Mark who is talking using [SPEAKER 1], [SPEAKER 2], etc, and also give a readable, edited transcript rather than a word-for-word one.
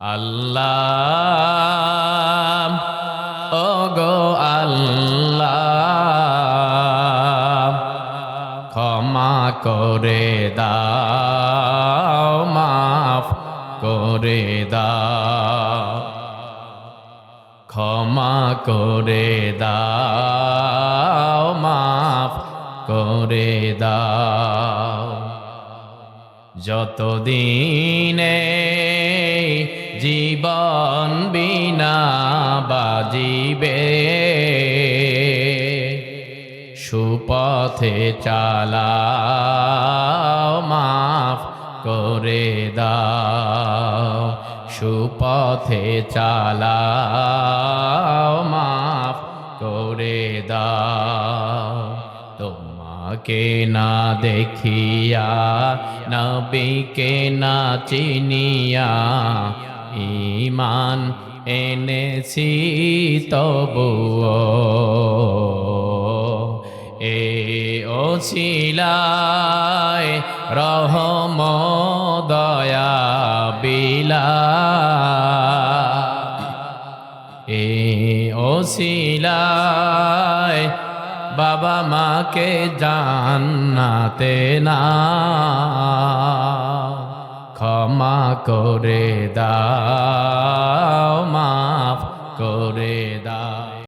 [SPEAKER 1] আল্লাহ ওগো আল্লাহ ক্ষমা করে দাও মাফ করে দাও ক্ষমা করে দাও মাফ করে দাও যতদিনে জীবন বিনা বাজিবে সুপথে চালাও মাফ করে দাও সুপথে চালাও মাফ করে দাও তোমাকে না দেখিয়া নবীকে না চিনিয়া ঈমান এনেছি তবুও এ ওসিলায় রহম দয়া বিলা এ ওসিলায় বাবা মাকে জান্নাতে না ক্ষমা করে দাও মাফ করে